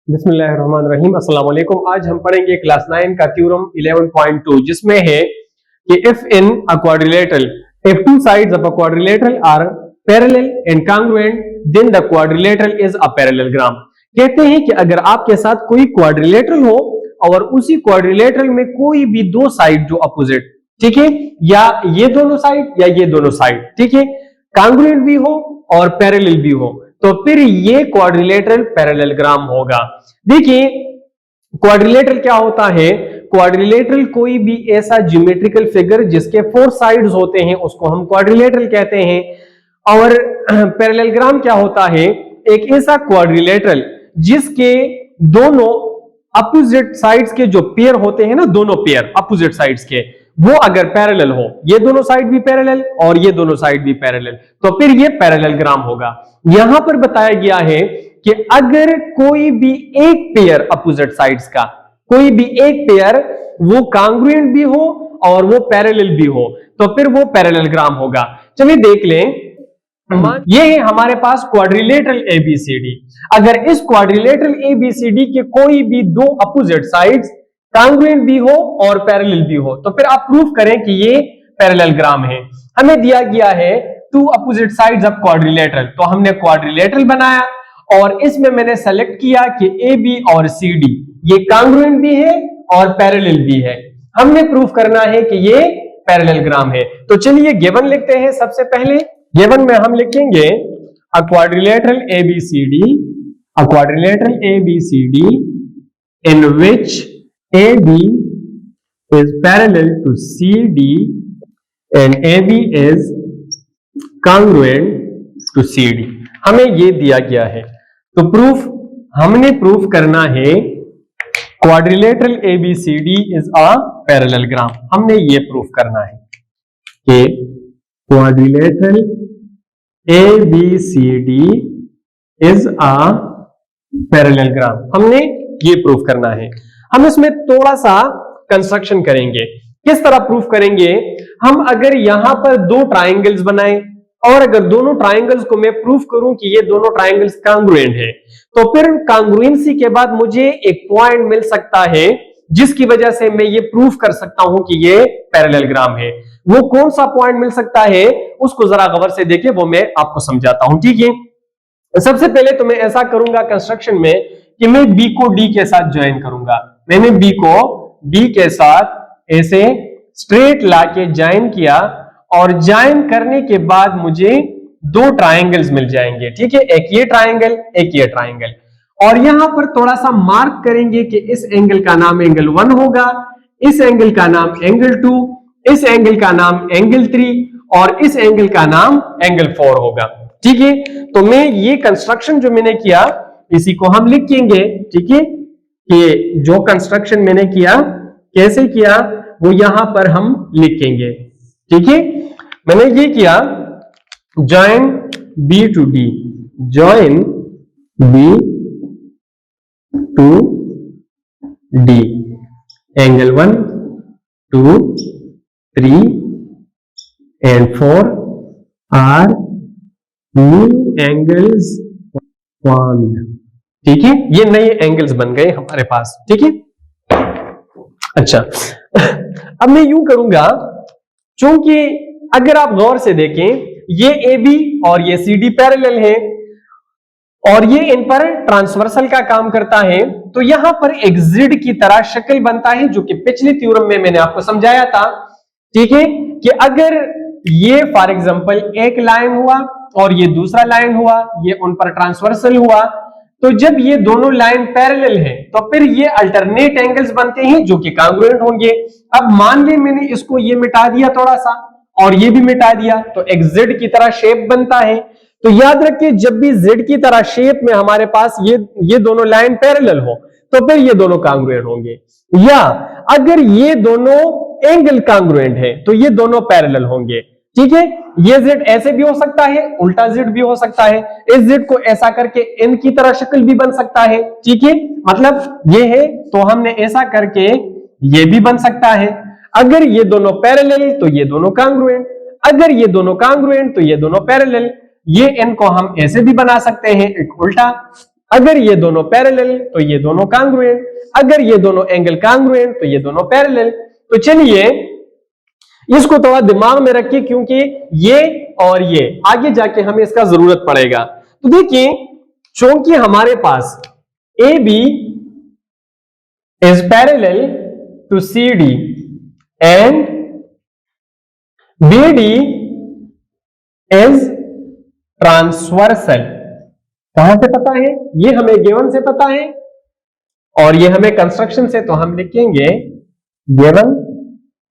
बिस्मिल्लाहिर्रहमानिर्रहीम। अस्सलाम वालेकुम। आज हम पढ़ेंगे क्लास 9 का थ्योरम 11.2 जिसमें है कि if in a quadrilateral if two sides of a quadrilateral are parallel and congruent then the quadrilateral is a parallelogram. कहते हैं कि अगर आपके साथ कोई क्वाड्रिलेटरल हो और उसी क्वाड्रिलेटरल में कोई भी दो साइड जो अपोजिट, ठीक है, या ये दोनों साइड या ये दोनों साइड, ठीक है, कांग्रुएंट भी हो और पैरेलल भी हो, तो फिर ये क्वाड्रिलेटरल पैरेललोग्राम होगा। देखिए क्वाड्रिलेटरल क्या होता है? क्वाड्रिलेटरल कोई भी ऐसा ज्योमेट्रिकल फिगर जिसके फोर साइड्स होते हैं उसको हम क्वाड्रिलेटरल कहते हैं। और पैरेललोग्राम क्या होता है? एक ऐसा क्वाड्रिलेटरल जिसके दोनों अपोजिट साइड्स के जो पेयर होते हैं ना, दोनों पेयर अपोजिट साइड्स के, वो अगर पैरेलल हो, ये दोनों साइड भी पैरेलल और ये दोनों साइड भी पैरेलल, तो फिर ये पैरेललोग्राम होगा। यहां पर बताया गया है कि अगर कोई भी एक पेयर अपोजिट साइड्स का, कोई भी एक पेयर वो कांग्रुएंट भी हो और वो पैरेलल भी हो, तो फिर वो पैरेललोग्राम होगा। चलिए देख लें। ये है हमारे पास क्वाड्रिलेटरल एबीसीडी। अगर इस क्वाड्रिलेटरल एबीसीडी के कोई भी दो अपोजिट साइड्स कांग्रुएंट भी हो और पैरेलल भी हो, तो फिर आप प्रूफ करें कि ये पैरेललोग्राम है। हमें दिया गया है two opposite sides of quadrilateral, तो हमने क्वाड्रिलेटरल बनाया और इसमें मैंने सेलेक्ट किया कि ए बी और सी डी ये कांग्रुएंट भी है और पैरेलल भी है। हमने प्रूफ करना है कि ये पैरेललोग्राम है। तो चलिए गिवन लिखते हैं। सबसे पहले गिवन में हम लिखेंगे a quadrilateral ABCD, a quadrilateral ABCD in which AB is parallel to CD and AB is congruent to CD। हमें ये दिया गया है, तो प्रूफ हमने प्रूफ करना है quadrilateral ABCD is a parallelogram. हमने ये प्रूफ करना है कि quadrilateral ABCD is a parallelogram. हमने ये प्रूफ करना है। हम इसमें थोड़ा सा कंस्ट्रक्शन करेंगे। किस तरह प्रूफ करेंगे? हम अगर यहां पर दो ट्रायंगल्स बनाएं और अगर दोनों ट्रायंगल्स को मैं प्रूफ करूं कि ये दोनों ट्रायंगल्स कांग्रुएंट है, तो फिर कांग्रुएंसी के बाद मुझे एक पॉइंट मिल सकता है जिसकी वजह से मैं ये प्रूफ कर सकता हूं कि ये पैरेललोग्राम है। वो कौन सा पॉइंट मिल सकता है उसको जरा गौर से देखिए, वो मैं आपको समझाता हूं, ठीक है। सबसे पहले तो मैं ऐसा करूंगा कंस्ट्रक्शन में कि मैं बी को डी के साथ ज्वाइन करूंगा। मैंने बी को डी के साथ ऐसे स्ट्रेट लाके ज्वाइन किया और ज्वाइन करने के बाद मुझे दो ट्रायंगल्स मिल जाएंगे, ठीक है, एक ये ट्रायंगल एक ये ट्रायंगल। और यहां पर थोड़ा सा मार्क करेंगे कि इस एंगल का नाम एंगल 1 होगा, इस एंगल का नाम एंगल 2, इस एंगल का नाम एंगल 3 और इस एंगल का नाम एंगल 4 होगा, ठीक है। तो मैं ये कंस्ट्रक्शन जो मैंने किया इसी को हम लिखेंगे, ठीक है, कि जो कंस्ट्रक्शन मैंने किया कैसे किया वो यहां पर हम लिखेंगे, ठीक है। मैंने ये किया join B to D, join B to D, angle 1 2 3 and 4 are new angles formed, ठीक है। ये नए एंगल्स बन गए हमारे पास, ठीक है। अच्छा अब मैं यूं करूंगा, क्योंकि अगर आप गौर से देखें ये AB और ये CD पैरेलल है और ये इन पर ट्रांसवर्सल का काम करता है, तो यहां पर एक जिड की तरह शक्ल बनता है जो कि पिछले थ्योरम में मैंने आपको समझाया था, ठीक है, कि अगर ये फॉर एग्जांपल एक लाइन हुआ और ये दूसरा लाइन हुआ, ये उन पर ट्रांसवर्सल हुआ, तो जब ये दोनों लाइन पैरेलल है तो फिर ये अल्टरनेट एंगल्स बनते हैं जो कि कांग्रुएंट होंगे। अब मान ले मैंने इसको ये मिटा दिया थोड़ा सा और ये भी मिटा दिया, तो एक जेड की तरह शेप बनता है। तो याद रखिए जब भी जेड की तरह शेप में हमारे पास ये दोनों लाइन पैरेलल हो तो फिर ये दोनों कांग्रुएंट होंगे, या अगर ये दोनों एंगल कांग्रुएंट है तो ये दोनों पैरेलल होंगे, ठीक है। ये जेड ऐसे भी हो सकता है, उल्टा जेड भी हो सकता है, इस जेड को ऐसा करके एन की तरह शक्ल भी बन सकता है, ठीक है, मतलब ये है तो हमने ऐसा करके ये भी बन सकता है। अगर ये दोनों पैरेलल तो ये दोनों कांग्रुएंट, अगर ये दोनों कांग्रुएंट तो ये दोनों पैरेलल। ये एन को हम ऐसे भी बना सकते हैं, एक उल्टा, अगर ये दोनों पैरेलल तो ये दोनों कांग्रुएंट, अगर ये दोनों एंगल कांग्रुएंट तो ये दोनों पैरेलल। तो चलिए इसको थोड़ा दिमाग में रखिए, क्योंकि ये और ये आगे जाके हमें इसका जरूरत पड़ेगा। तो देखिए, चूंकि हमारे पास A B is parallel to C D and B D is transversal, कहां से पता है? ये हमें गिवन से पता है और ये हमें कंस्ट्रक्शन से, तो हम लिखेंगे गिवन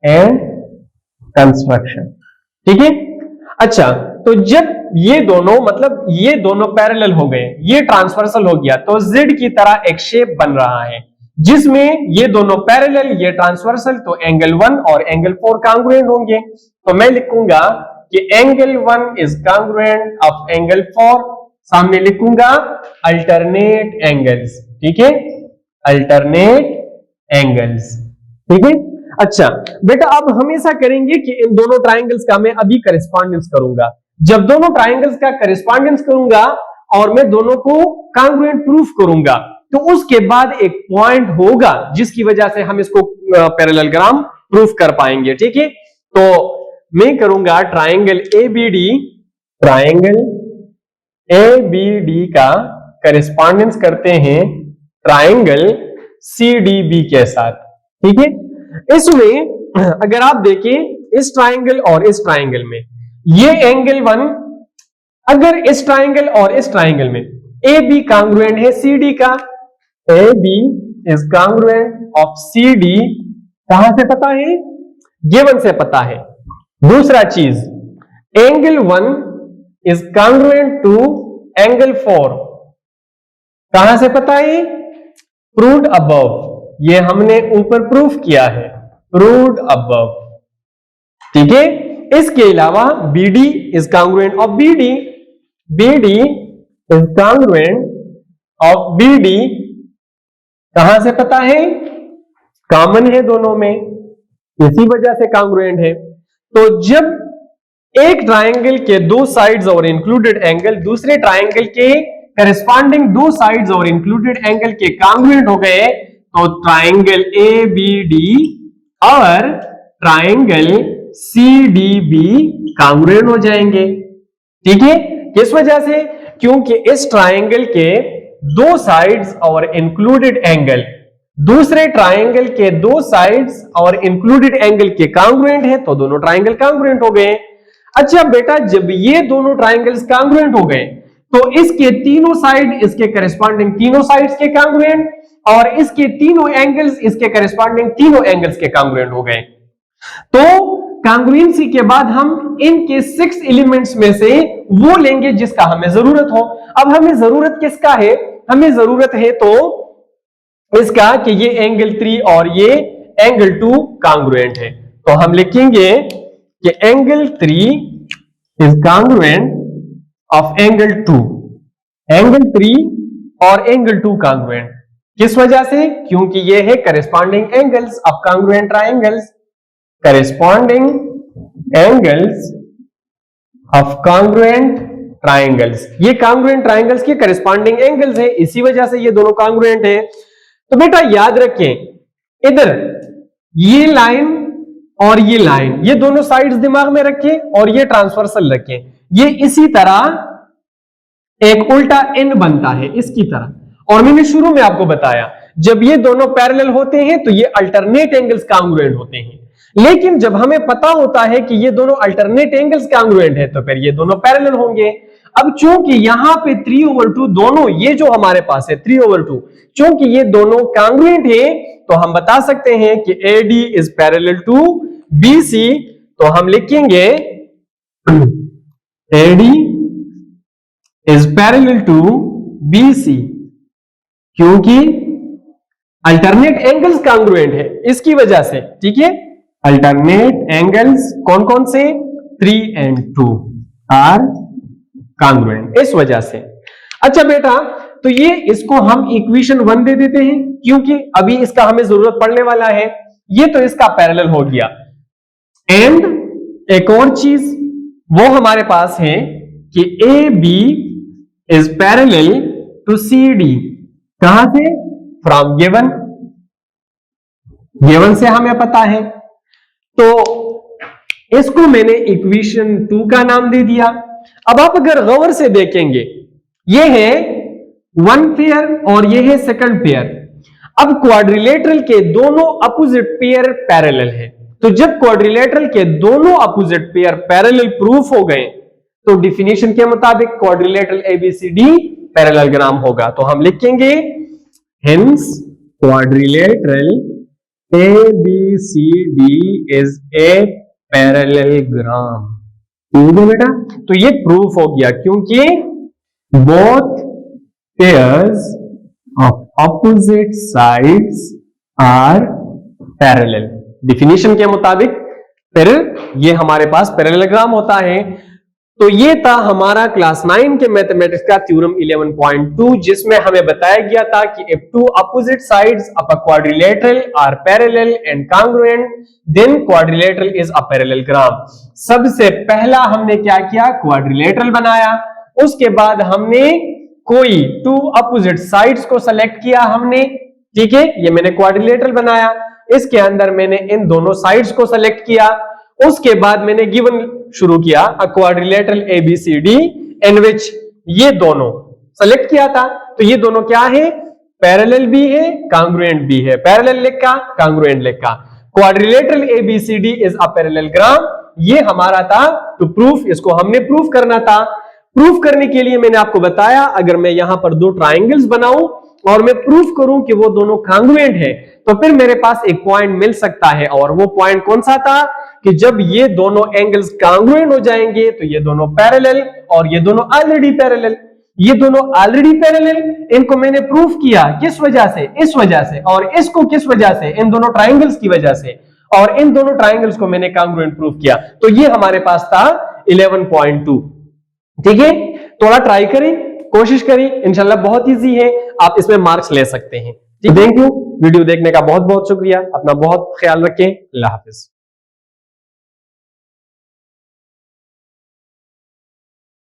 एंड कंस्ट्रक्शन। ठीक है। अच्छा, तो जब ये दोनों मतलब ये दोनों पैरेलल हो गए, ये ट्रांसवर्सल हो गया, तो जेड की तरह एक शेप बन रहा है जिसमें ये दोनों पैरेलल, ये ट्रांसवर्सल, तो एंगल 1 और एंगल 4 कांग्रुएंट होंगे। तो मैं लिखूंगा कि angle 1 is congruent of angle 4, सामने लिखूंगा अल्टरनेट एंगल्स। ठीक है, अल्टरनेट एंगल्स। ठीक है। अच्छा बेटा, अब हमेशा करेंगे कि इन दोनों ट्राइंगल्स का मैं अभी करेस्पॉन्डेंस करूंगा। जब दोनों ट्राइंगल्स का करेस्पॉन्डेंस करूंगा और मैं दोनों को कांग्रुएंट प्रूफ करूंगा, तो उसके बाद एक पॉइंट होगा जिसकी वजह से हम इसको पैरेललोग्राम प्रूफ कर पाएंगे। ठीक है। तो मैं करूंगा ट्राइंगल एबीडी, ट्राइंगल एबीडी का करेस्पॉन्डेंस करते हैं ट्राइंगल सीडीबी के साथ। ठीक है। इसमें अगर आप देखें इस ट्राइंगल और इस ट्राइंगल में, ये एंगल 1 अगर इस ट्राइंगल और इस ट्राइंगल में ए बी कांग्रुएंट है सी डी का, A B is congruent of C D, कहां से पता है? गिवन से पता है। दूसरा चीज, angle 1 is congruent to angle 4, कहां से पता है? प्रूव्ड अबव, ये हमने ऊपर प्रूफ किया है, प्रूव्ड अबव। ठीक है। इसके अलावा BD is congruent of BD, BD is congruent of BD, कहां से पता है? कॉमन है दोनों में, इसी वजह से कांग्रुएंट है। तो जब एक ट्राइंगल के दो साइड्स और इंक्लूडेड एंगल दूसरे ट्राइंगल के करेस्पॉन्डिंग दो साइड्स और इंक्लूडेड एंगल के कांग्रुएंट हो गए, तो ट्राइंगल ABD और ट्राइंगल CDB कांग्रुएंट हो जाएंगे। ठीक है। किस वजह से? क्योंकि इस ट्राइंगल के दो साइड्स और इंक्लूडेड एंगल दूसरे ट्राइंगल के दो साइड्स और इंक्लूडेड एंगल के कांग्रुएंट है, तो दोनों ट्राइंगल कांग्रुएंट हो गए। अच्छा बेटा, जब ये दोनों ट्राइंगल्स कांग्रुएंट हो गए, तो इसके तीनों साइड इसके करेस्पॉन्डिंग तीनों साइड्स के कांग्रुएंट और इसके तीनों एंगल्स इसके करेस्पॉन्डिंग तीनों एंगल्स के कांग्रुएंट हो गए। तो कांग्रुएंसी के बाद हम इनके 6 एलिमेंट्स में से वो लेंगे जिसका हमें जरूरत हो। अब हमें जरूरत किसका है? हमें जरूरत है तो इसका कि ये एंगल 3 और ये एंगल 2 कांग्रुएंट है। तो हम लिखेंगे कि angle 3 is congruent of angle 2, angle 3 और एंगल 2 कांग्रुएंट। किस वजह से? क्योंकि ये है corresponding angles of congruent triangles, corresponding angles of congruent triangles. ये कांग्रुएंट ट्राइंगल्स के करेस्पॉन्डिंग एंगल्स है, इसी वजह से ये दोनों कांग्रुएंट है। तो बेटा याद रखें, इधर ये लाइन और ये लाइन, ये दोनों साइड्स दिमाग में रखें और ये ट्रांसवर्सल रखें। ये इसी तरह एक उल्टा एन बनता है इसकी तरह। और मैंने शुरू में आपको बताया, जब ये दोनों पैरेलल होते हैं तो ये अल्टरनेट एंगल्स कांग्रुएंट होते हैं। लेकिन जब हमें पता होता है कि ये दोनों अल्टरनेट एंगल्स कांग्रुएंट है, तो फिर ये दोनों पैरेलल होंगे। अब चूंकि यहां पे 3/2 दोनों, ये जो हमारे पास है 3/2, चूंकि ये दोनों कांग्रुएंट है, तो हम बता सकते हैं कि AD is parallel to BC। तो हम लिखेंगे AD is parallel to BC, क्योंकि अल्टरनेट एंगल्स कांग्रुएंट है इसकी वजह से। ठीक है। अल्टरनेट एंगल्स कौन कौन से? 3 and 2 आर कांग्रुएंट, इस वजह से। अच्छा बेटा, तो ये इसको हम इक्वेशन 1 दे देते हैं, क्योंकि अभी इसका हमें जरूरत पड़ने वाला है। ये तो इसका पैरेलल हो गया। एंड एक और चीज वो हमारे पास है कि AB इज पैरेलल तो CD कहां से? फ्रॉम गिवन, गिवन से हमें पता है, तो इसको मैंने इक्वेशन 2 का नाम दे दिया। अब आप अगर गौर से देखेंगे, ये है वन पेयर और ये है सेकंड पेयर। अब क्वाड्रिलेटरल के दोनों अपोजिट पेयर पैरेलल है, तो जब क्वाड्रिलेटरल के दोनों अपोजिट पेयर पैरेलल प्रूफ हो गए तो डिफिनेशन के मुताबिक क्वाड्रिलेटरल ABCD पैरेललोग्राम होगा। तो हम लिखेंगे hence quadrilateral ABCD is a parallelogram. ठीक है बेटा, तो ये प्रूफ हो गया क्योंकि both pairs of opposite sides are parallel. Definition के मुताबिक फिर ये हमारे पास पैरेललोग्राम होता है। तो ये था हमारा क्लास 9 के मैथमेटिक्स का थ्योरम 11.2, जिसमें हमें बताया गया था कि if two opposite sides of a quadrilateral are parallel and congruent then quadrilateral is a parallelogram। सबसे पहला हमने क्या किया? क्वाड्रिलेटरल बनाया। उसके बाद हमने कोई टू अपोजिट साइड्स को सेलेक्ट किया हमने, ठीक है, ये मैंने क्वाड्रिलेटरल बनाया। इसके अंदर मैंने इन दोनों साइड्स को सेलेक्ट किया। उसके बाद मैंने गिवन शुरू किया अ क्वाड्रिलेटरल ABCD इन विच ये दोनों सेलेक्ट किया था। तो ये दोनों क्या है? पैरेलल भी है, कांग्रुएंट भी है। पैरेलल लिखा, कांग्रुएंट लिखा। Quadrilateral ABCD is a parallelogram, ये हमारा था टू प्रूफ, इसको हमने प्रूफ करना था। प्रूफ करने के लिए मैंने आपको बताया अगर मैं यहां पर दो ट्राइंगल्स बनाऊं और मैं प्रूफ करूं कि वो दोनों कांग्रुएंट है तो फिर मेरे पास एक पॉइंट मिल सकता है। और वो पॉइंट कौन सा था? कि जब ये दोनों एंगल्स कांग्रुएंट हो जाएंगे तो ये दोनों पैरेलल और ये दोनों ऑलरेडी पैरेलल। ये दोनों ऑलरेडी पैरेलल, इनको मैंने प्रूफ किया किस वजह से? इस वजह से। और इसको किस वजह से? इन दोनों ट्राइंगल्स की वजह से। और इन दोनों ट्राइंगल्स को मैंने कांग्रुएंट प्रूफ किया। तो ये हमारे पास था 11.2। ठीक है, थोड़ा ट्राई करें, कोशिश करें, इंशाल्लाह बहुत इजी है, आप इसमें मार्क्स ले सकते हैं। थैंक यू, वीडियो देखने का बहुत बहुत शुक्रिया। अपना बहुत ख्याल रखें। अल्लाह हाफिज।